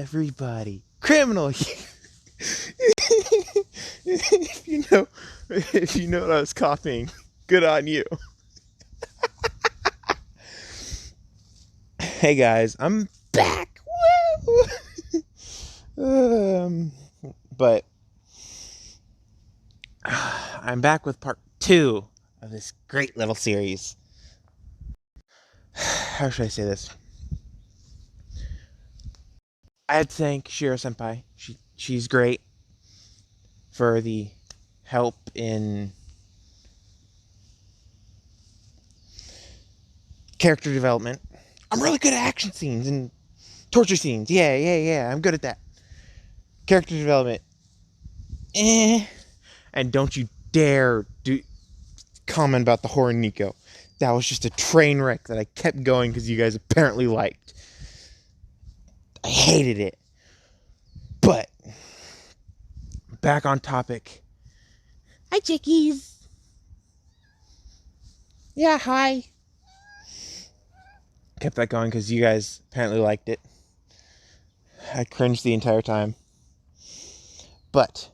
everybody. Criminal. If you know what I was copying, good on you. Hey guys, I'm back. Woo! But I'm back with part 2 of this great little series. How should I say this? I had to thank Shiro Senpai. She's great for the help in character development. I'm really good at action scenes and torture scenes. Yeah. I'm good at that. Character development. And don't you dare comment about the horror Nico. That was just a train wreck that I kept going because you guys apparently liked. I hated it. But back on topic. Hi, chickies. Yeah, hi. Kept that going because you guys apparently liked it. I cringed the entire time. But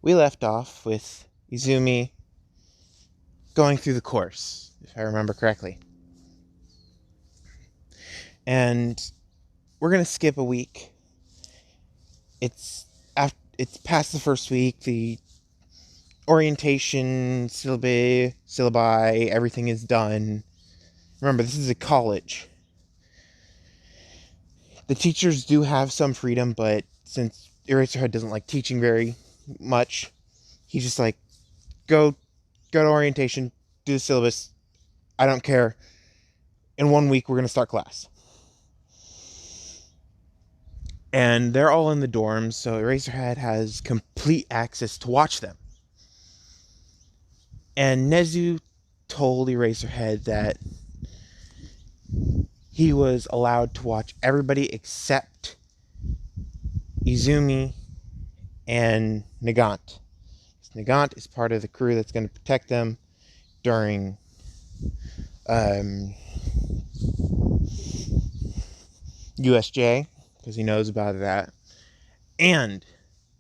we left off with Izumi going through the course, if I remember correctly. And we're going to skip a week. It's past the first week. The orientation, syllabi, everything is done. Remember, this is a college. The teachers do have some freedom, but since Eraserhead doesn't like teaching very much, he's just like, go to orientation, do the syllabus. I don't care. In 1 week, we're going to start class. And they're all in the dorms, so Eraserhead has complete access to watch them. And Nezu told Eraserhead that he was allowed to watch everybody except Izumi and Nagant. Nagant is part of the crew that's going to protect them during USJ, because he knows about that. And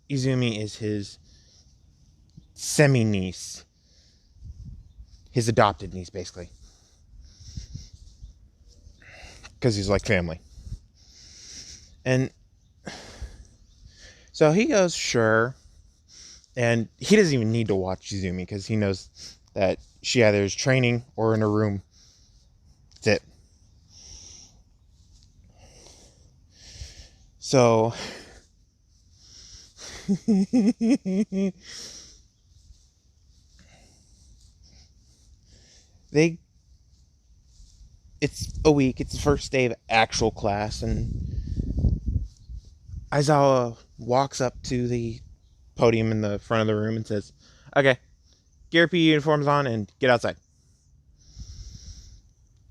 Izumi is his semi-niece. His adopted niece, basically. Because he's like family. And so he goes, sure. And he doesn't even need to watch Izumi because he knows that she either is training or in her room. That's it. So it's a week, it's the first day of actual class, and Aizawa walks up to the podium in the front of the room and says, okay, get your PE uniforms on and get outside.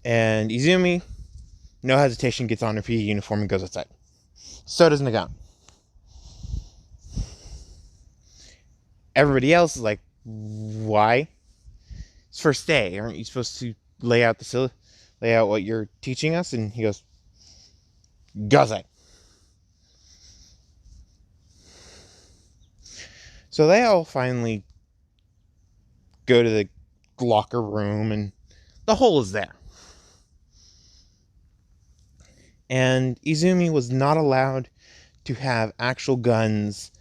And Izumi, no hesitation, gets on her PE uniform and goes outside. So does Nagant. Everybody else is like, why? It's first day. Aren't you supposed to lay out what you're teaching us? And he goes, go outside. So they all finally go to the locker room, and the hole is there. And Izumi was not allowed to have actual guns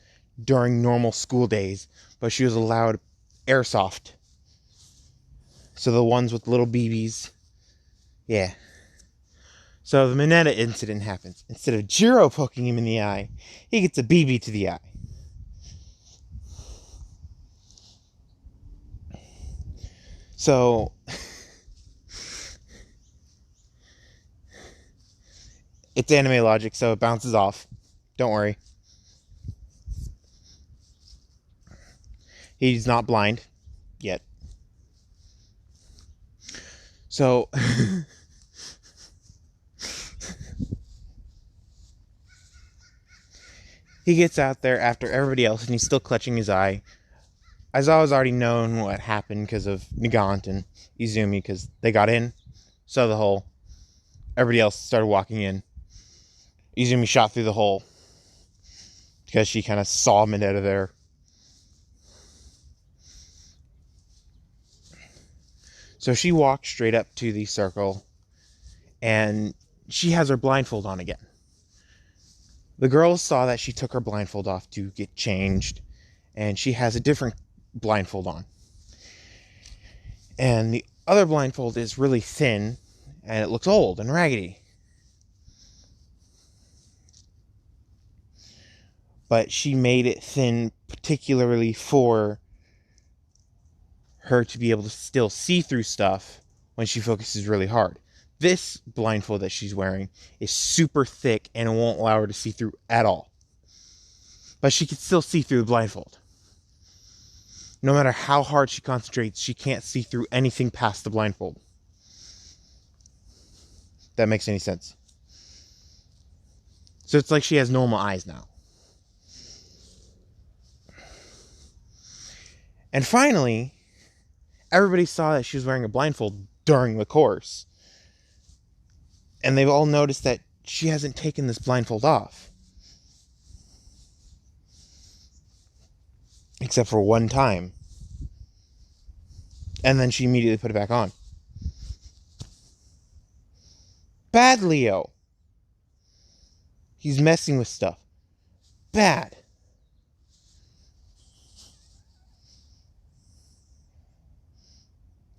during normal school days, but she was allowed airsoft. So the ones with little BBs. Yeah. So the Mineta incident happens. Instead of Jiro poking him in the eye, he gets a BB to the eye. So it's anime logic, so it bounces off. Don't worry. He's not blind yet. So he gets out there after everybody else, and he's still clutching his eye. Aizawa's already known what happened because of Nagant and Izumi, because they got in, saw the hole. Everybody else started walking in. Izumi shot through the hole because she kind of saw him out of there. So she walked straight up to the circle, and she has her blindfold on again. The girls saw that she took her blindfold off to get changed, and she has a different blindfold on. And the other blindfold is really thin, and it looks old and raggedy. But she made it thin particularly for her to be able to still see through stuff when she focuses really hard. This blindfold that she's wearing is super thick and it won't allow her to see through at all. But she can still see through the blindfold. No matter how hard she concentrates, she can't see through anything past the blindfold. If that makes any sense. So it's like she has normal eyes now. And finally, everybody saw that she was wearing a blindfold during the course. And they've all noticed that she hasn't taken this blindfold off. Except for one time. And then she immediately put it back on. Bad Leo. He's messing with stuff. Bad.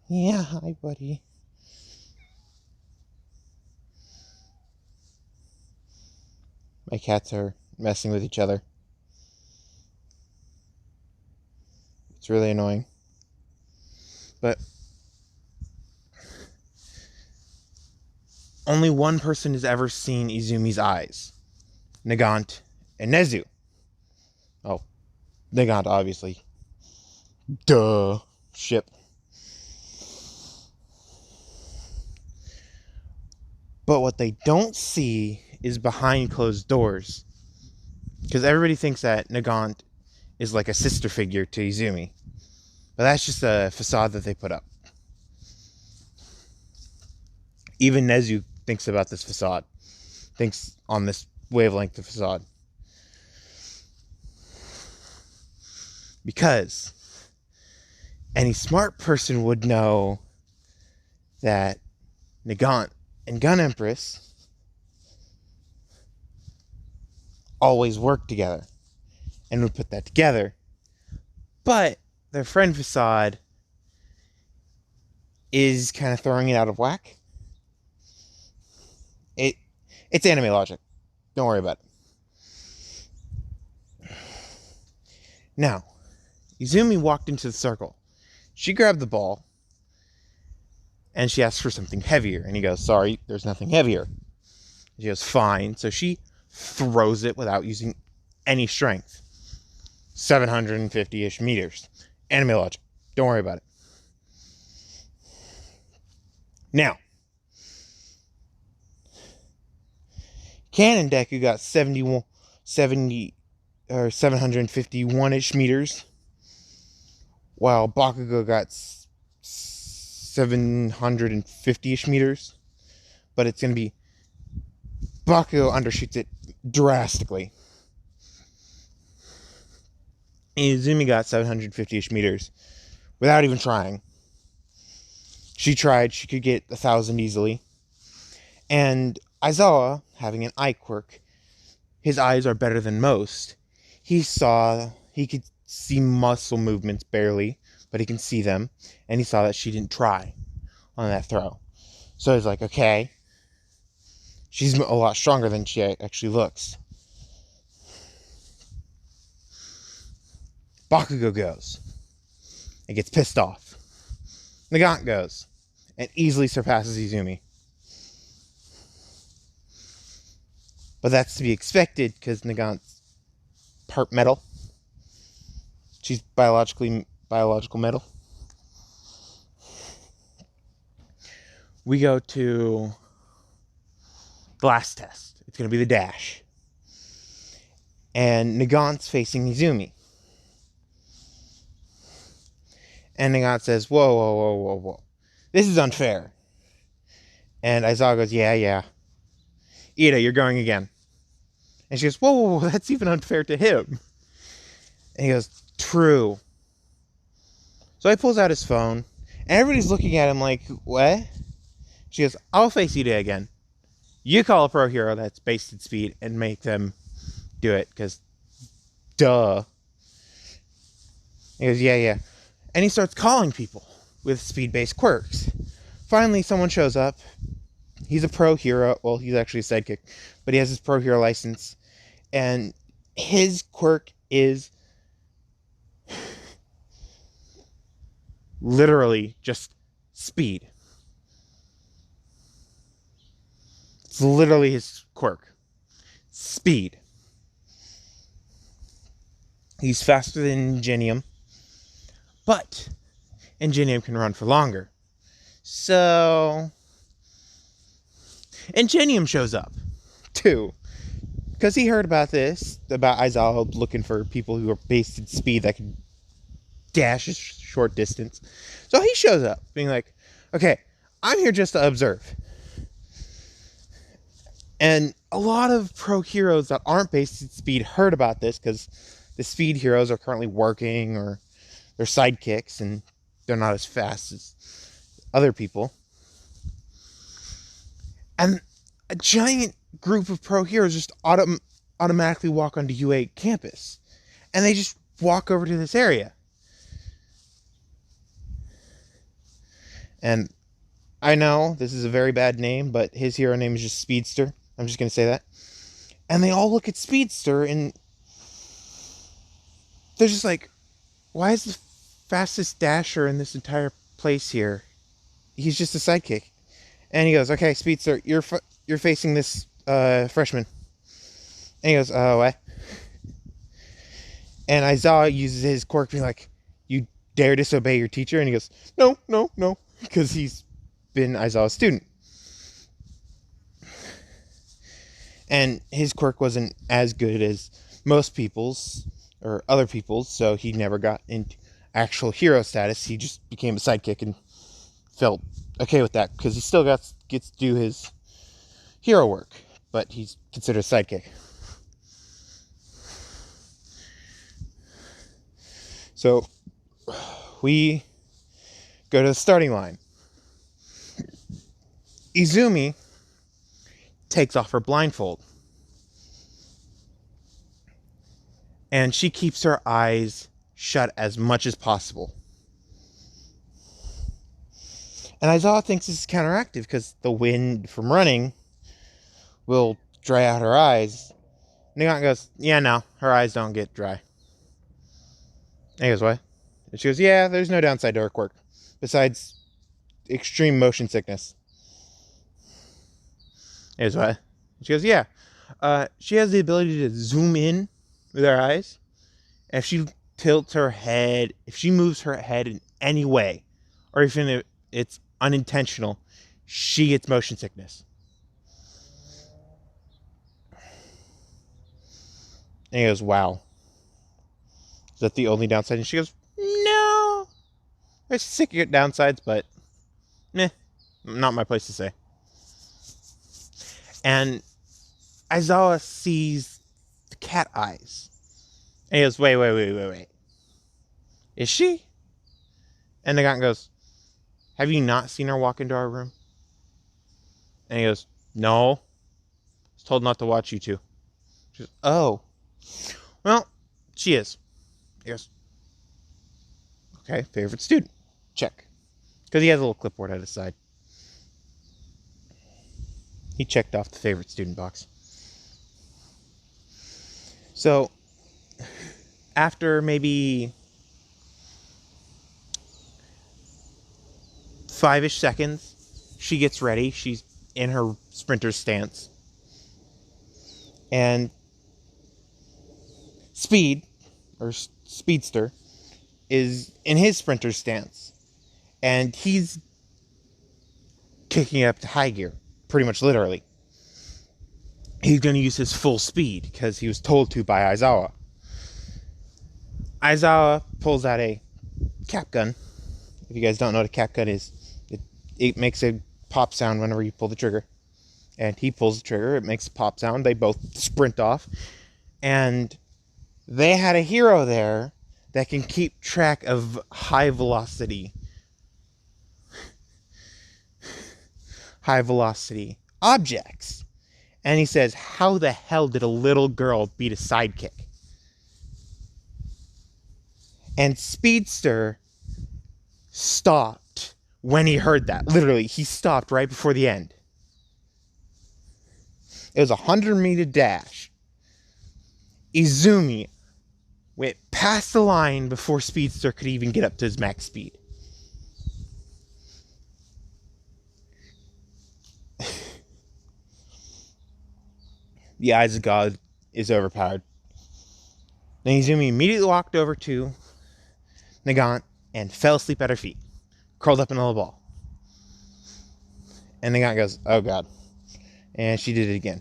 Yeah, hi, buddy. My cats are messing with each other. It's really annoying. But only one person has ever seen Izumi's eyes. Nagant and Nezu. Oh, Nagant, obviously. Duh. Ship. But what they don't see is behind closed doors. Because everybody thinks that Nagant is like a sister figure to Izumi. But that's just a facade that they put up. Even Nezu thinks about this facade. Thinks on this wavelength of facade. Because any smart person would know that Nagant and Gun Empress always work together and would put that together. But their friend facade is kind of throwing it out of whack. It's anime logic. Don't worry about it. Now, Izumi walked into the circle. She grabbed the ball and she asked for something heavier. And he goes, sorry, there's nothing heavier. She goes, fine. So she throws it without using any strength. 750-ish meters. Anime logic. Don't worry about it. Now, Cannon Deku got 751-ish meters, while Bakugo got 750-ish meters. But it's going to be Bakugo undershoots it drastically. Izumi got 750-ish meters without even trying. She tried, she could get 1,000 easily. And Aizawa, having an eye quirk, his eyes are better than most. He could see muscle movements barely, but he can see them. And he saw that she didn't try on that throw. So he's like, okay, she's a lot stronger than she actually looks. Bakugo goes and gets pissed off. Nagant goes and easily surpasses Izumi. But that's to be expected because Nagant's part metal. She's biological metal. We go to the last test. It's going to be the dash. And Nagant's facing Izumi. And Nagant says, whoa. This is unfair. And Aizawa goes, yeah. Ida, you're going again. And she goes, whoa, whoa, whoa, that's even unfair to him. And he goes, true. So he pulls out his phone, and everybody's looking at him like, what? She goes, I'll face you today again. You call a pro hero that's based in speed and make them do it, because duh. He goes, yeah, yeah. And he starts calling people with speed-based quirks. Finally, someone shows up. He's a pro hero. Well, he's actually a sidekick, but he has his pro hero license. And his quirk is literally just speed. It's literally his quirk. Speed. He's faster than Ingenium, but Ingenium can run for longer. So Ingenium shows up, too, because he heard about this, about Aizawa looking for people who are based in speed that can dash a short distance. So he shows up, being like, okay, I'm here just to observe. And a lot of pro heroes that aren't based in speed heard about this, because the speed heroes are currently working, or they're sidekicks, and they're not as fast as other people. And a giant group of pro heroes just automatically walk onto UA campus. And they just walk over to this area. And I know this is a very bad name, but his hero name is just Speedster. I'm just going to say that. And they all look at Speedster, and they're just like, why is the fastest dasher in this entire place here? He's just a sidekick. And he goes, okay, Speedster, you're facing this freshman. And he goes, what? And Aizawa uses his quirk, being like, you dare disobey your teacher? And he goes, no, no, no, because he's been Aizawa's student. And his quirk wasn't as good as most people's, or other people's, so he never got into actual hero status. He just became a sidekick and felt okay with that, because he still gets to do his hero work, but he's considered a sidekick. So we go to the starting line. Izumi takes off her blindfold, and she keeps her eyes shut as much as possible. And Aizawa thinks this is counteractive, because the wind from running will dry out her eyes. And Nagant goes, yeah, no, her eyes don't get dry. And he goes, what? And she goes, yeah, there's no downside to her quirk, besides extreme motion sickness. And he goes, what? And she goes, yeah, she has the ability to zoom in with her eyes. And if she tilts her head, if she moves her head in any way, or even if it's unintentional, she gets motion sickness. And he goes, wow. Is that the only downside? And she goes, no. There's sick downsides, but not my place to say. And Aizawa sees the cat eyes. And he goes, wait. Is she? And Nagant goes, have you not seen her walk into our room? And he goes, no. I was told not to watch you two. She goes, oh. Well, she is. He goes, okay, favorite student. Check. Because he has a little clipboard at his side. He checked off the favorite student box. So, after maybe 5-ish seconds, she gets ready. She's in her sprinter stance. And Speedster, is in his sprinter stance. And he's kicking up to high gear, pretty much literally. He's going to use his full speed, because he was told to by Aizawa. Aizawa pulls out a cap gun. If you guys don't know what a cap gun is, it makes a pop sound whenever you pull the trigger. And he pulls the trigger. It makes a pop sound. They both sprint off. And they had a hero there that can keep track of high velocity objects. And he says, how the hell did a little girl beat a sidekick? And Speedster stopped when he heard that. Literally, he stopped right before the end. It was a 100-meter dash. Izumi went past the line before Speedster could even get up to his max speed. The eyes of God is overpowered. Then Izumi immediately walked over to Nagant and fell asleep at her feet, curled up in a little ball. And Nagant goes, oh God. And she did it again.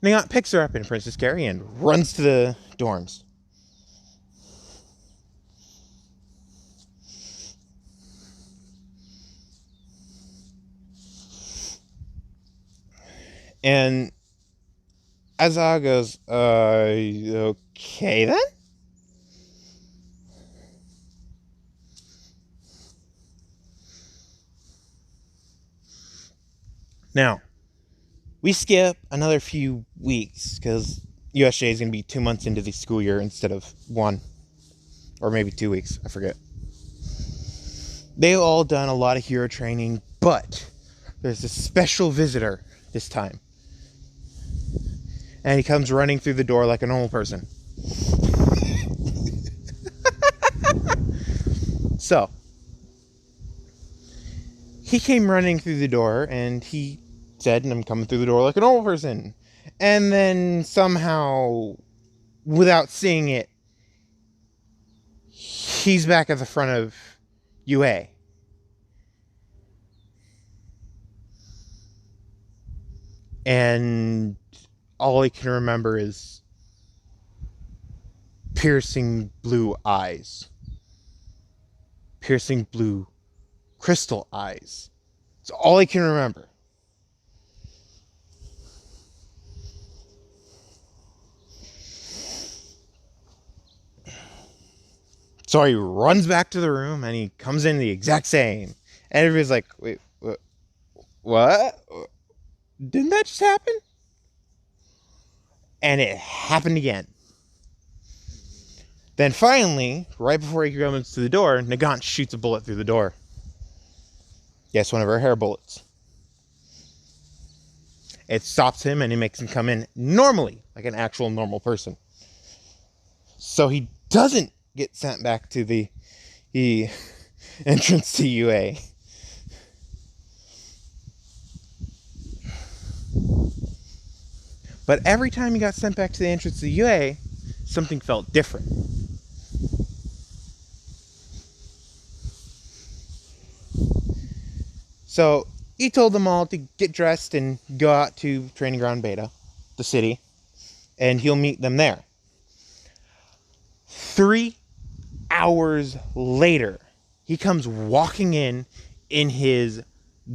Nagant picks her up in Princess Carrie and runs to the dorms. And Azawa goes, okay then? Now, we skip another few weeks because USJ is going to be 2 months into the school year instead of 1. Or maybe 2 weeks, I forget. They've all done a lot of hero training, but there's a special visitor this time. And he comes running through the door like a normal person. So, he came running through the door and he said, I'm coming through the door like a normal person. And then somehow, without seeing it, he's back at the front of UA. And all I can remember is piercing blue eyes. Piercing blue crystal eyes. It's all I can remember. So he runs back to the room and he comes in the exact same. And everybody's like, wait, what? Didn't that just happen? And it happened again. Then finally, right before he comes to the door, Nagant shoots a bullet through the door. Yes, one of her hair bullets. It stops him and it makes him come in normally, like an actual normal person. So he doesn't get sent back to the entrance to UA. But every time he got sent back to the entrance to UA, something felt different. So he told them all to get dressed and go out to Training Ground Beta, the city, and he'll meet them there. 3 hours later, he comes walking in his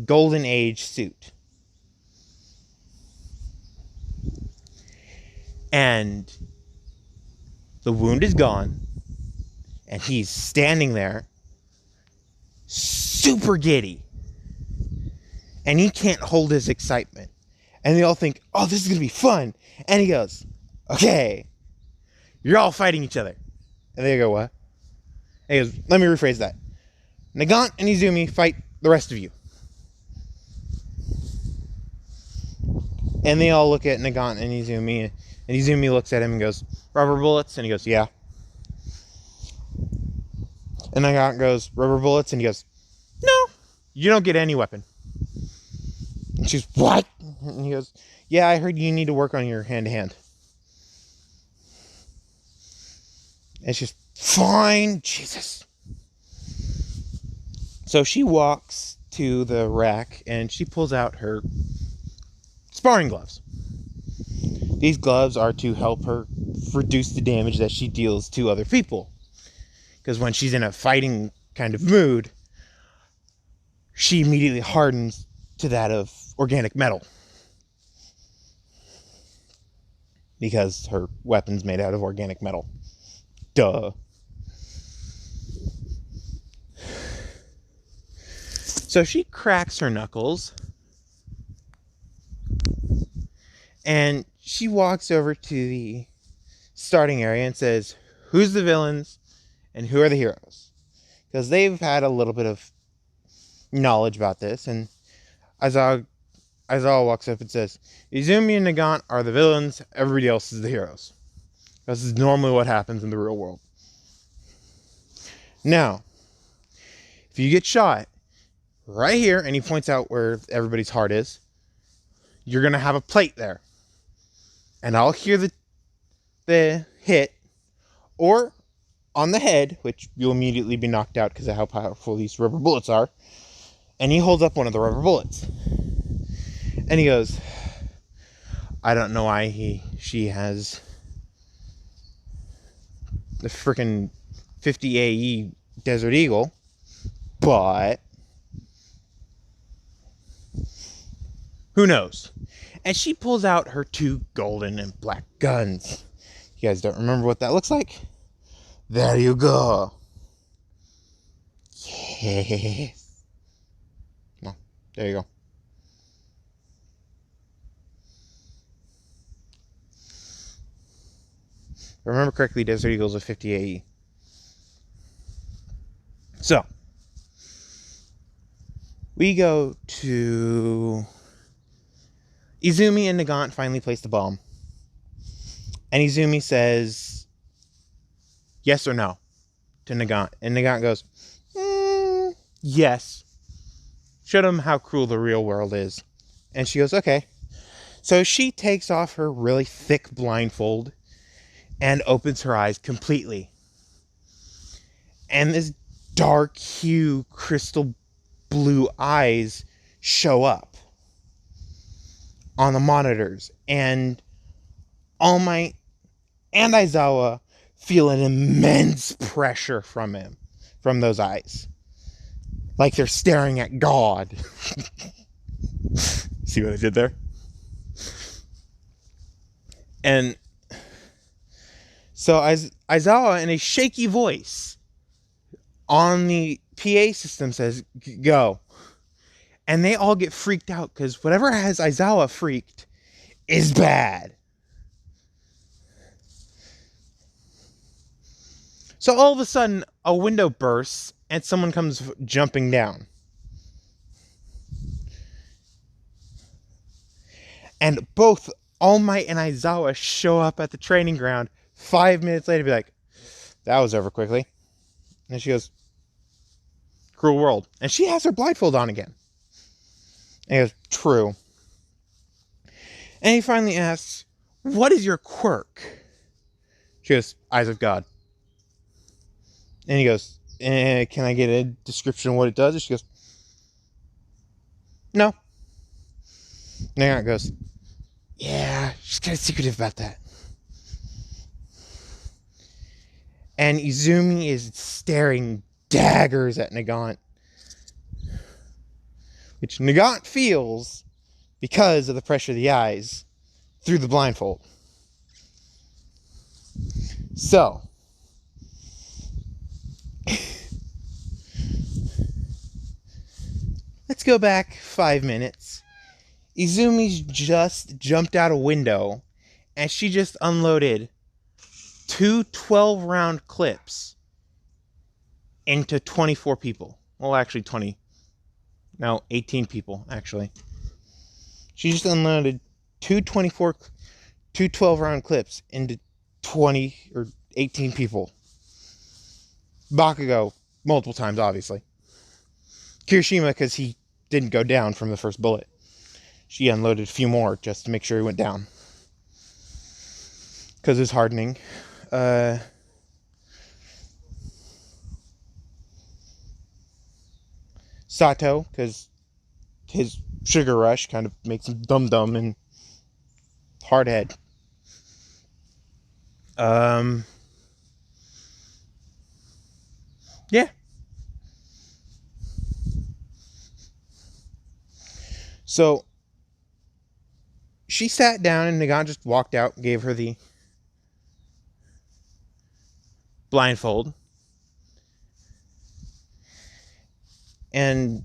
Golden Age suit. And the wound is gone, and he's standing there, super giddy. And he can't hold his excitement. And they all think, oh, this is going to be fun. And he goes, okay, you're all fighting each other. And they go, what? And he goes, let me rephrase that. Nagant and Izumi fight the rest of you. And they all look at Nagant and Izumi. And Izumi looks at him and goes, rubber bullets? And he goes, yeah. And Nagant goes, rubber bullets? And he goes, no, you don't get any weapon. And she's, what? And he goes, yeah, I heard you need to work on your hand-to-hand. And she's, fine, Jesus. So she walks to the rack and she pulls out her sparring gloves. These gloves are to help her reduce the damage that she deals to other people. Because when she's in a fighting kind of mood, she immediately hardens to that of organic metal. because her weapon's made out of organic metal. Duh. So she cracks her knuckles and she walks over to the starting area and says, who's the villains and who are the heroes? Because they've had a little bit of knowledge about this. And Aizawa walks up and says, Izumi and Nagant are the villains, everybody else is the heroes. This is normally what happens in the real world. Now, if you get shot right here, and he points out where everybody's heart is, you're going to have a plate there. And I'll hear the hit, or on the head, which you'll immediately be knocked out because of how powerful these rubber bullets are. And he holds up one of the rubber bullets. And he goes, I don't know why she has the freaking 50 AE Desert Eagle, but who knows? And she pulls out her 2 golden and black guns. You guys don't remember what that looks like? There you go. Yes. Well, there you go. If I remember correctly, Desert Eagle's a 50 AE. So, we go to Izumi and Nagant finally place the bomb. And Izumi says yes or no to Nagant. And Nagant goes, yes. Show them how cruel the real world is. And she goes, okay. So she takes off her really thick blindfold and opens her eyes completely. And this dark hue, crystal blue eyes show up on the monitors. And All Might and Aizawa feel an immense pressure from those eyes. Like they're staring at God. See what I did there? And so Aizawa, in a shaky voice on the PA system, says, go. And they all get freaked out because whatever has Aizawa freaked is bad. So all of a sudden, a window bursts and someone comes jumping down. And both All Might and Aizawa show up at the training ground 5 minutes later, be like, that was over quickly. And she goes, cruel world. And she has her blindfold on again. And he goes, true. And he finally asks, what is your quirk? She goes, eyes of God. And he goes, can I get a description of what it does? And she goes, no. And Nagant goes, yeah, she's kind of secretive about that. And Izumi is staring daggers at Nagant, which Nagant feels because of the pressure of the eyes through the blindfold. So, let's go back 5 minutes. Izumi's just jumped out a window and she just unloaded 2 12-round clips into 24 people. Well, actually 18 people, actually. She just unloaded 2 12-round clips into 20 or 18 people. Bakugo, multiple times, obviously. Kirishima, because he didn't go down from the first bullet. She unloaded a few more just to make sure he went down. Because it's hardening. Sato, because his sugar rush kind of makes him dumb and hardhead. Yeah. So she sat down and Nagant just walked out, gave her the blindfold. And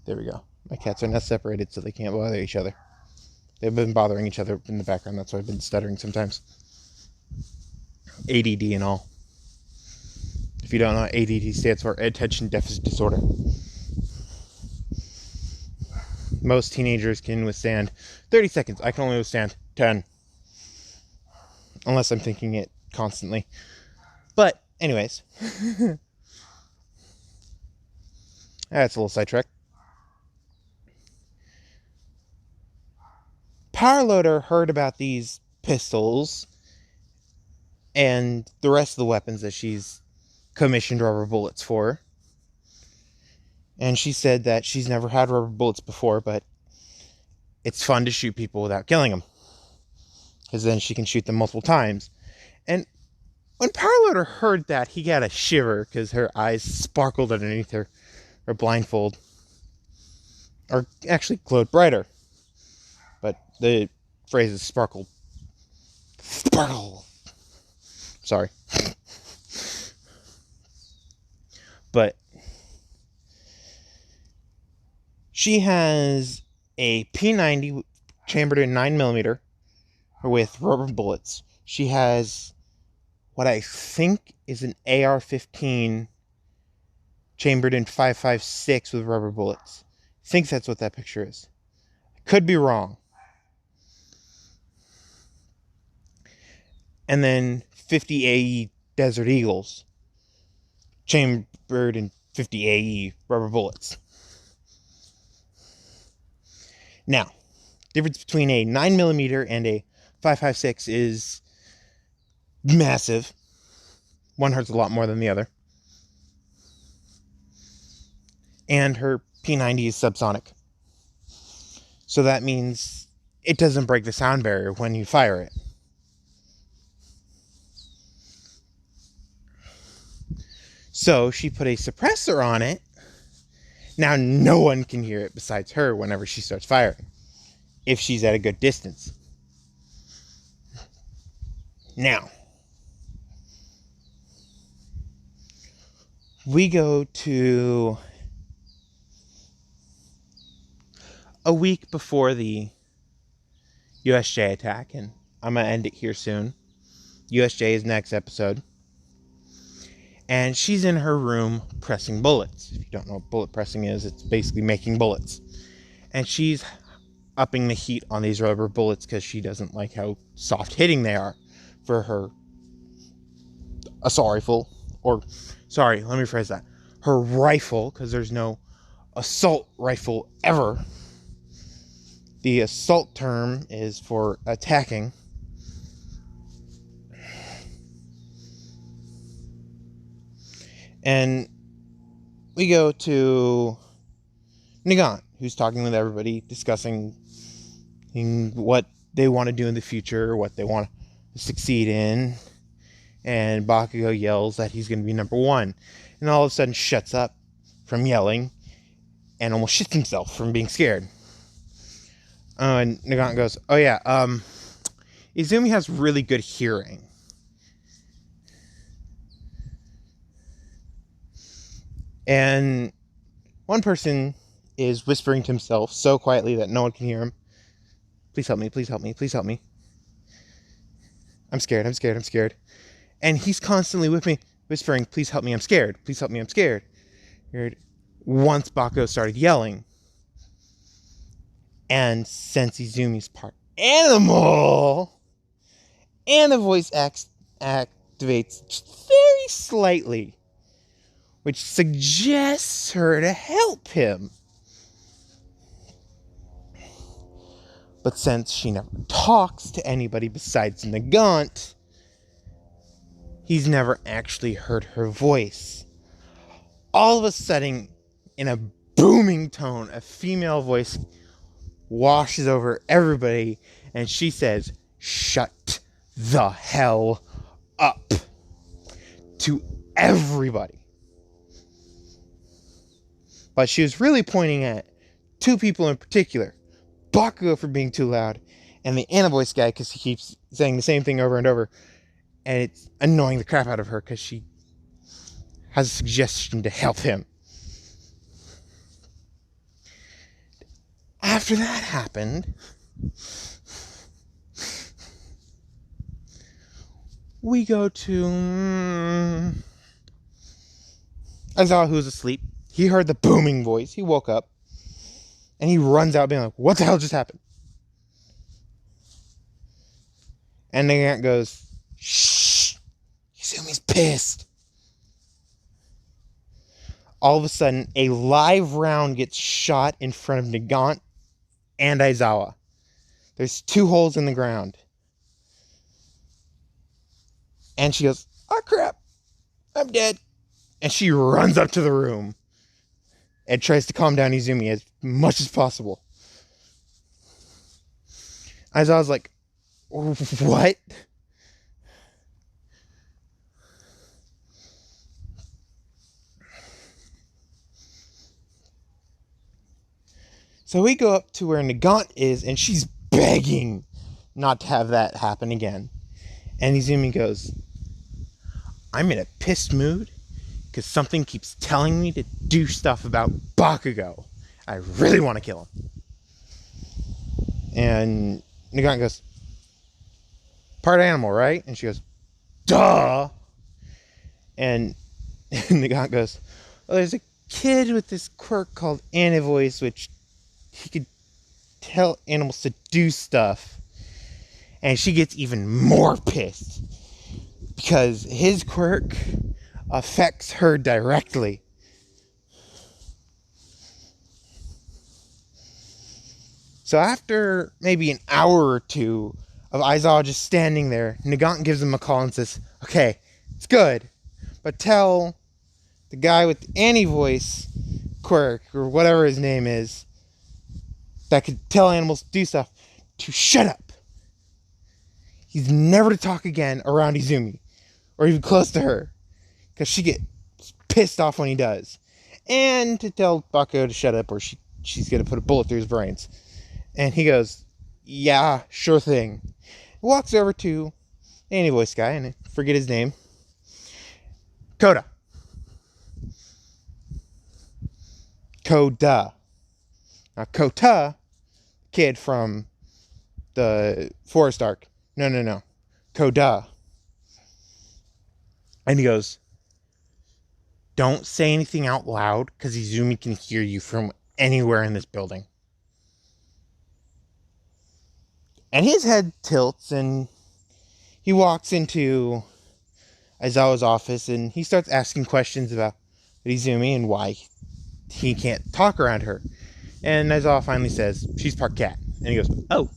there we go. My cats are not separated, so they can't bother each other. They've been bothering each other in the background. That's why I've been stuttering sometimes. ADD and all. If you don't know, ADD stands for Attention Deficit Disorder. Most teenagers can withstand 30 seconds. I can only withstand 10. Unless I'm thinking it constantly. But, anyways. That's a little sidetrack. Powerloader heard about these pistols and the rest of the weapons that she's commissioned rubber bullets for. And she said that she's never had rubber bullets before, but it's fun to shoot people without killing them. Because then she can shoot them multiple times. And when Powerloader heard that, he got a shiver because her eyes sparkled underneath her blindfold. Or actually glowed brighter. But the phrase is sparkle. Sparkle. Sorry. But she has a P90 chambered in 9mm with rubber bullets. She has what I think is an AR-15 chambered in 5.56 with rubber bullets. I think that's what that picture is. Could be wrong. And then 50 AE Desert Eagles chambered in 50 AE rubber bullets. Now, difference between a 9mm and a 5.56 is massive. One hurts a lot more than the other. And her P90 is subsonic. So that means it doesn't break the sound barrier when you fire it. So she put a suppressor on it. Now no one can hear it besides her whenever she starts firing, if she's at a good distance. Now, we go to a week before the USJ attack, and I'm going to end it here soon. USJ is next episode. And she's in her room pressing bullets. If you don't know what bullet pressing is, it's basically making bullets. And she's upping the heat on these rubber bullets because she doesn't like how soft hitting they are for her assault rifle. Or, sorry, let me rephrase that. Her rifle, because there's no assault rifle ever. The assault term is for attacking. And we go to Nagant, who's talking with everybody, discussing what they want to do in the future, what they want to succeed in. And Bakugo yells that he's going to be number one. And all of a sudden shuts up from yelling and almost shits himself from being scared. And Nagant goes, oh yeah, Izumi has really good hearing. And one person is whispering to himself so quietly that no one can hear him. Please help me, please help me, please help me. I'm scared, I'm scared, I'm scared. And he's constantly with me, whispering, please help me, I'm scared. Please help me, I'm scared. Once Bakugo started yelling. And since Izumi's part animal, and the voice activates just very slightly, which suggests her to help him. But since she never talks to anybody besides Nagant, he's never actually heard her voice. All of a sudden, in a booming tone, a female voice washes over everybody, and she says, shut the hell up, to everybody. But she was really pointing at two people in particular. Bakugo for being too loud, and the Anna-voice guy because he keeps saying the same thing over and over. And it's annoying the crap out of her because she has a suggestion to help him. After that happened, we go to Aizawa, who was asleep. He heard the booming voice. He woke up, and he runs out being like, what the hell just happened? And the aunt goes, shh, Izumi's pissed. All of a sudden, a live round gets shot in front of Nagant and Aizawa. There's 2 holes in the ground. And she goes, oh crap, I'm dead. And she runs up to the room and tries to calm down Izumi as much as possible. Aizawa's like, what? So we go up to where Nagant is, and she's begging not to have that happen again. And Izumi goes, I'm in a pissed mood because something keeps telling me to do stuff about Bakugo. I really want to kill him. And Nagant goes, part animal, right? And she goes, duh. And Nagant goes, well, there's a kid with this quirk called Anna-voice, which he could tell animals to do stuff. And she gets even more pissed because his quirk affects her directly. So after maybe an hour or two of Aizawa just standing there, Nagant gives him a call and says, okay, it's good, but tell the guy with the Anna-voice quirk, or whatever his name is, that could tell animals to do stuff, to shut up. He's never to talk again around Izumi, or even close to her, because she gets pissed off when he does. And to tell Bakugo to shut up, or she's going to put a bullet through his brains. And he goes, yeah, sure thing. He walks over to the Anna-voice guy, and I forget his name. Koda. Now, Kota, kid from the Forest Arc. No. Koda. And he goes, don't say anything out loud, because Izumi can hear you from anywhere in this building. And his head tilts, and he walks into Aizawa's office, and he starts asking questions about Izumi and why he can't talk around her. And Aizawa finally says, she's part cat. And he goes, oh.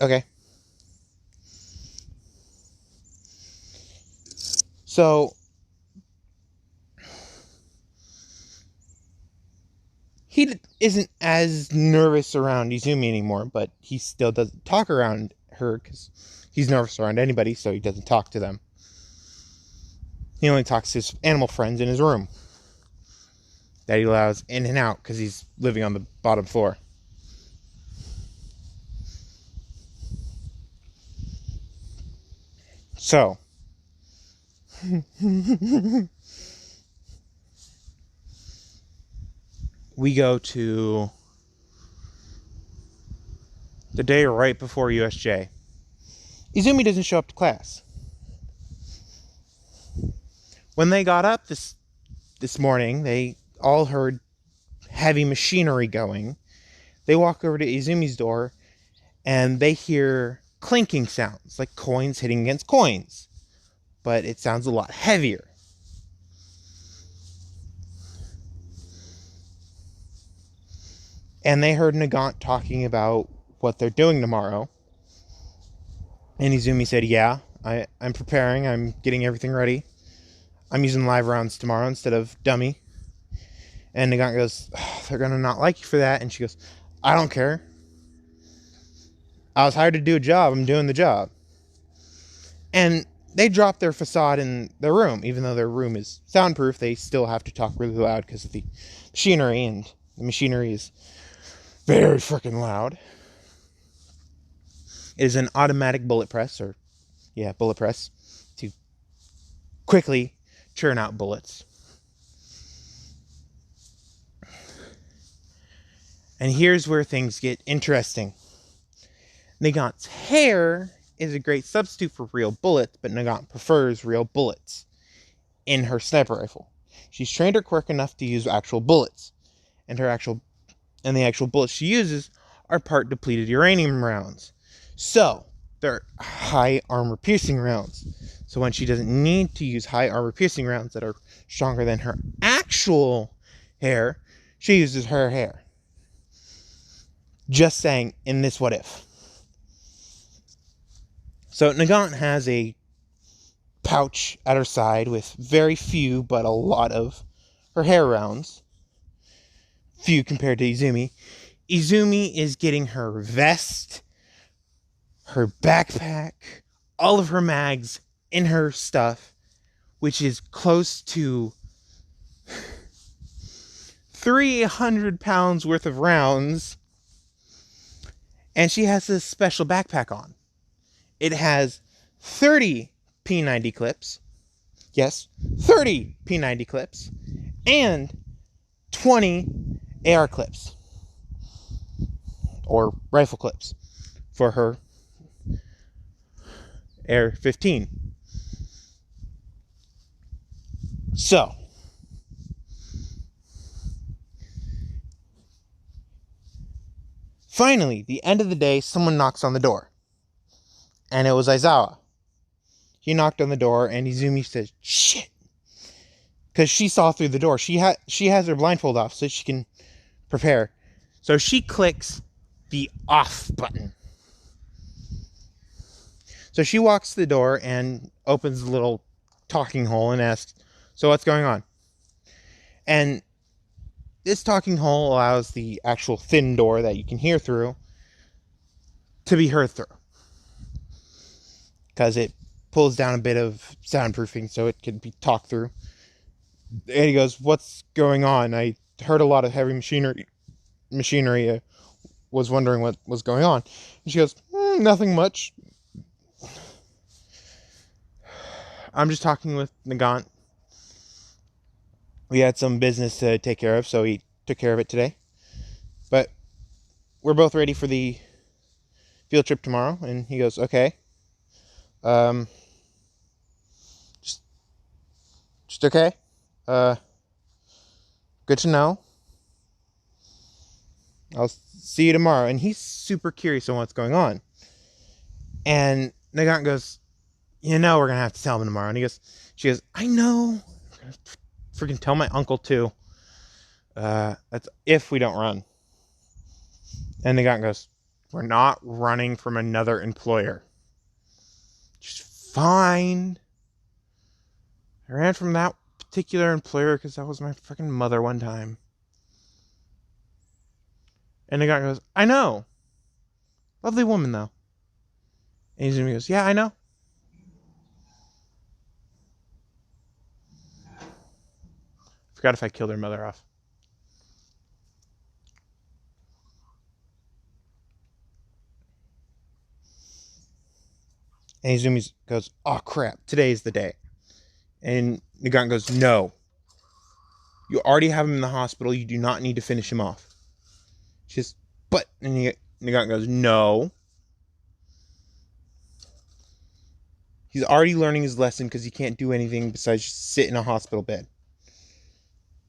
Okay. So he isn't as nervous around Izumi anymore, but he still doesn't talk around her because he's nervous around anybody, so he doesn't talk to them. He only talks to his animal friends in his room that he allows in and out because he's living on the bottom floor. So we go to the day right before USJ. Izumi doesn't show up to class. When they got up this morning, they all heard heavy machinery going. They walk over to Izumi's door, and they hear clinking sounds, like coins hitting against coins. But it sounds a lot heavier. And they heard Nagant talking about what they're doing tomorrow. And Izumi said, yeah, I'm preparing. I'm getting everything ready. I'm using live rounds tomorrow instead of dummy. And Nagant goes, they're going to not like you for that. And she goes, I don't care. I was hired to do a job. I'm doing the job. And they drop their facade in their room. Even though their room is soundproof, they still have to talk really loud because of the machinery, and the machinery is very freaking loud. It is an automatic bullet press, bullet press, to quickly churn out bullets. And here's where things get interesting. Nagant's hair is a great substitute for real bullets, but Nagant prefers real bullets in her sniper rifle. She's trained her quirk enough to use actual bullets, and the actual bullets she uses are part depleted uranium rounds. So they're high armor piercing rounds. So when she doesn't need to use high armor piercing rounds that are stronger than her actual hair, she uses her hair. Just saying, in this what if. So Nagant has a pouch at her side with very few but a lot of her hair rounds. Few compared to Izumi. Izumi is getting her vest, her backpack, all of her mags in her stuff, which is close to 300 pounds worth of rounds. And she has this special backpack on. It has 30 P90 clips. Yes, 30 P90 clips. And 20 AR clips. Or rifle clips. For her AR-15. So, finally, the end of the day, someone knocks on the door. And it was Aizawa. He knocked on the door, and Izumi says, "Shit!" Because she saw through the door. She has her blindfold off, so she can prepare. So she clicks the off button. So she walks to the door and opens the little talking hole and asks, "So what's going on?" And this talking hole allows the actual thin door that you can hear through to be heard through. Because it pulls down a bit of soundproofing so it can be talked through. And he goes, "What's going on? I heard a lot of heavy machinery. Was wondering what was going on." And she goes, "Nothing much. I'm just talking with Nagant. We had some business to take care of, so he took care of it today. But we're both ready for the field trip tomorrow." And he goes, "Okay. Just okay. Good to know. I'll see you tomorrow." And he's super curious on what's going on. And Nagant goes, "We're gonna have to tell him tomorrow." And she goes, "I know. I'm gonna freaking tell my uncle too. That's if we don't run." And Nagant goes, "We're not running from another employer. Just fine. I ran from that particular employer because that was my freaking mother one time." And Nagant goes, "I know. Lovely woman though." And Izumi goes, "Yeah, I know. Forgot if I killed her mother off." And Izumi goes, "Oh crap, today's the day." And Nagant goes, "No. You already have him in the hospital. You do not need to finish him off." She says, "But," and Nagant goes, "No. He's already learning his lesson because he can't do anything besides just sit in a hospital bed."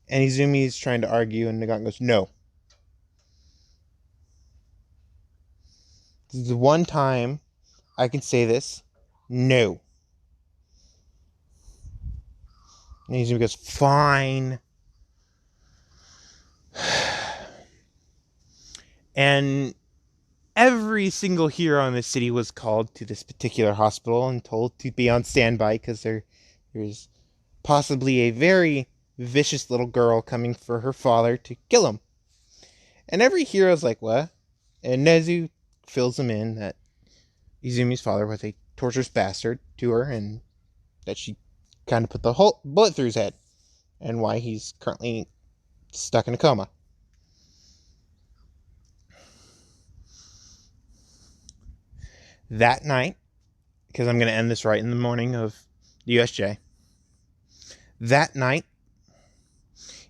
And Izumi is trying to argue, and Nagant goes, "No. This is the one time I can say this. No." And Izumi goes, "Fine." And every single hero in the city was called to this particular hospital and told to be on standby because there's possibly a very vicious little girl coming for her father to kill him. And every hero's like, "What?" And Nezu fills them in that Izumi's father was a torturous bastard to her, and that she kind of put the whole bullet through his head, and why he's currently stuck in a coma. That night, because I'm going to end this right in the morning of the USJ, that night,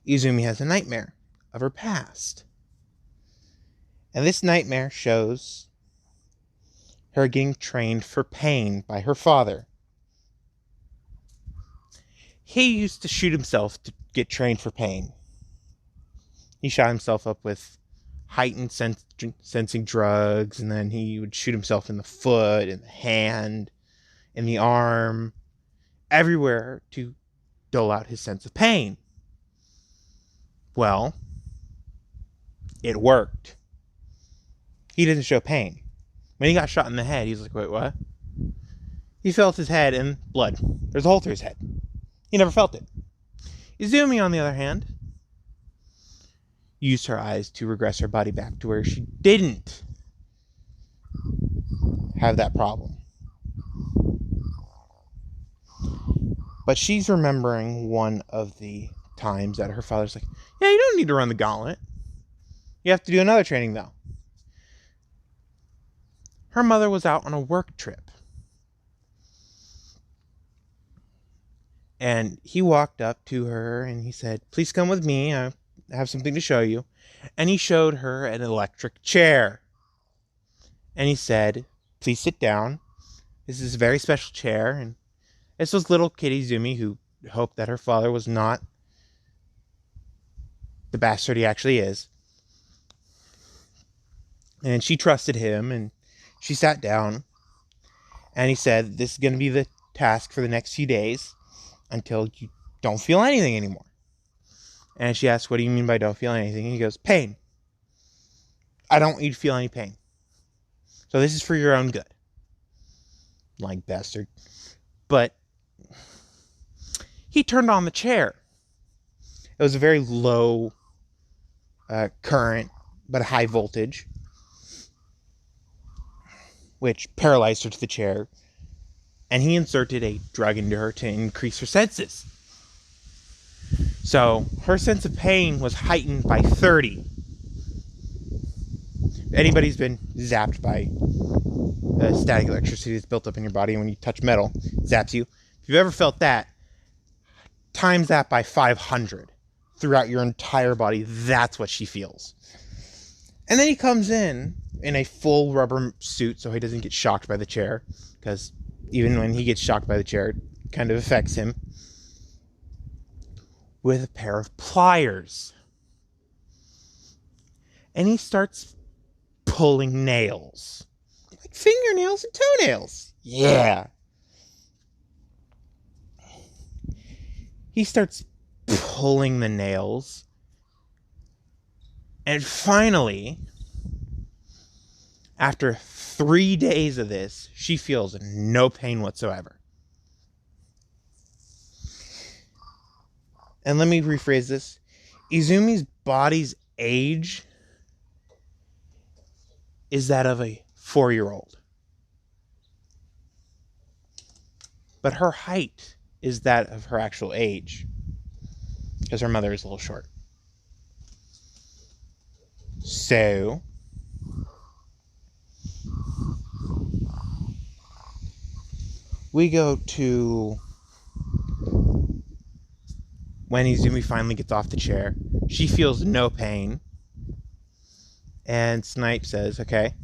Izumi has a nightmare of her past. And this nightmare shows her getting trained for pain by her father. He used to shoot himself to get trained for pain. He shot himself up with heightened sensing drugs, and then he would shoot himself in the foot, in the hand, in the arm, everywhere to dole out his sense of pain. Well, it worked. He didn't show pain. When he got shot in the head, he was like, wait, what? He felt his head and blood. There's a hole through his head. He never felt it. Izumi, on the other hand, used her eyes to regress her body back to where she didn't have that problem. But she's remembering one of the times that her father's like, yeah, you don't need to run the gauntlet. You have to do another training, though. Her mother was out on a work trip. And he walked up to her and he said, please come with me. I have something to show you. And he showed her an electric chair. And he said, please sit down. This is a very special chair. And this was little kid Izumi, who hoped that her father was not the bastard he actually is. And she trusted him, and she sat down. And he said, this is going to be the task for the next few days until you don't feel anything anymore. And she asked, what do you mean by don't feel anything? And he goes, pain. I don't want you to feel any pain. So this is for your own good. Like bastard. But he turned on the chair. It was a very low current, but a high voltage, which paralyzed her to the chair. And he inserted a drug into her to increase her senses. So her sense of pain was heightened by 30. If anybody's been zapped by static electricity that's built up in your body when you touch metal, it zaps you. If you've ever felt that, times that by 500 throughout your entire body. That's what she feels. And then he comes in a full rubber suit so he doesn't get shocked by the chair, because even when he gets shocked by the chair, it kind of affects him, with a pair of pliers. And he starts pulling nails. Like fingernails and toenails. Yeah. He starts pulling the nails. And finally, after 3 days of this, she feels no pain whatsoever. And let me rephrase this. Izumi's body's age is that of a 4-year-old. But her height is that of her actual age, because her mother is a little short. So we go to when Izumi finally gets off the chair. She feels no pain. And Snipe says, okay,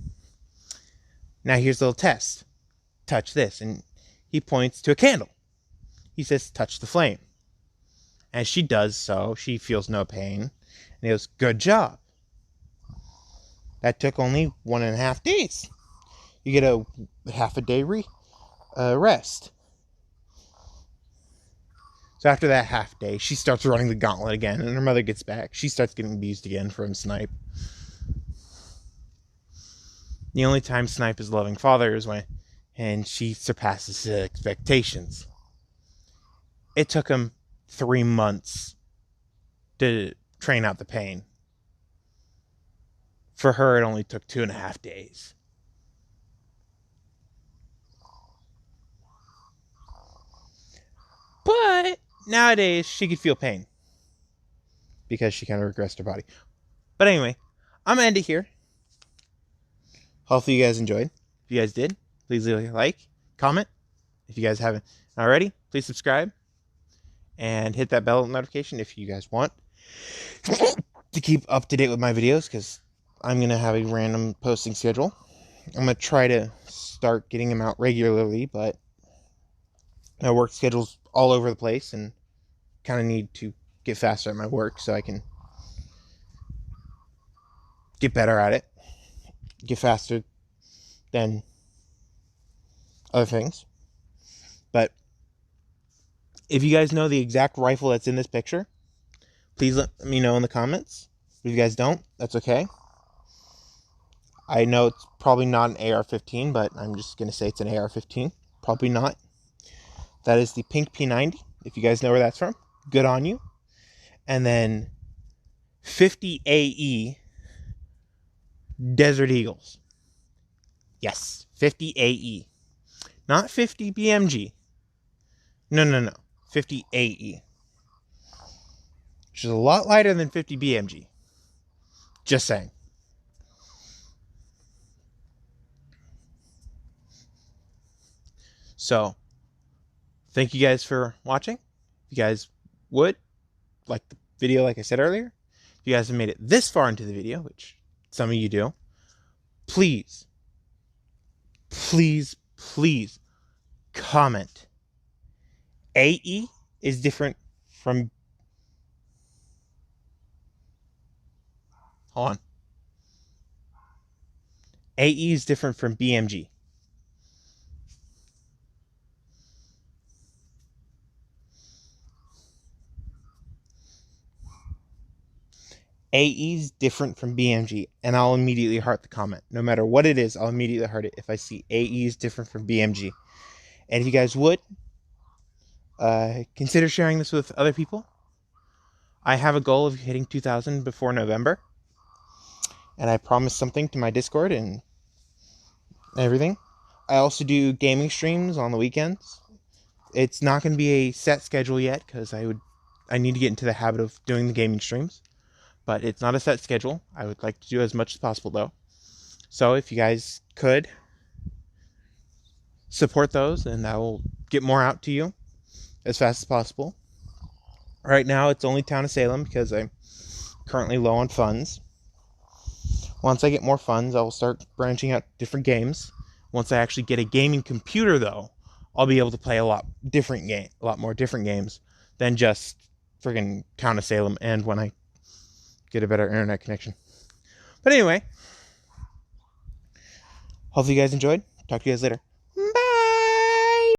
now here's a little test. Touch this. And he points to a candle. He says, touch the flame. As she does so, she feels no pain. And he goes, good job. That took only 1.5 days. You get a half a day rest. So after that half day, she starts running the gauntlet again, and her mother gets back. She starts getting abused again from Snipe. The only time Snipe is a loving father is and she surpasses his expectations. It took him 3 months to train out the pain. For her, it only took 2.5 days. nowadays she could feel pain because she kind of regressed her body. But anyway, I'm gonna end it here. Hopefully you guys enjoyed. If you guys did, please leave a like, comment. If you guys haven't already, please subscribe and hit that bell notification if you guys want to keep up to date with my videos, because I'm gonna have a random posting schedule. I'm gonna try to start getting them out regularly, but my work schedule's all over the place and kind of need to get faster at my work so I can get better at it, get faster than other things. But if you guys know the exact rifle that's in this picture, please let me know in the comments. If you guys don't, that's okay. I know it's probably not an AR-15, but I'm just going to say it's an AR-15. Probably not. That is the pink P90. If you guys know where that's from, good on you. And then 50 AE Desert Eagles. Yes, 50 AE. Not 50 BMG. No. 50 AE. Which is a lot lighter than 50 BMG. Just saying. So, thank you guys for watching. If you guys would like the video, like I said earlier, if you guys have made it this far into the video, which some of you do, please comment. AE is different from... Hold on. AE is different from BMG. AE is different from BMG, and I'll immediately heart the comment. No matter what it is, I'll immediately heart it if I see AE is different from BMG. And if you guys would, consider sharing this with other people. I have a goal of hitting 2,000 before November, and I promised something to my Discord and everything. I also do gaming streams on the weekends. It's not going to be a set schedule yet, because I need to get into the habit of doing the gaming streams. But it's not a set schedule. I would like to do as much as possible, though. So if you guys could support those, and I will get more out to you as fast as possible. Right now, it's only Town of Salem because I'm currently low on funds. Once I get more funds, I will start branching out different games. Once I actually get a gaming computer, though, I'll be able to play a lot more different games than just friggin' Town of Salem, and when I get a better internet connection. But anyway, hopefully you guys enjoyed. Talk to you guys later.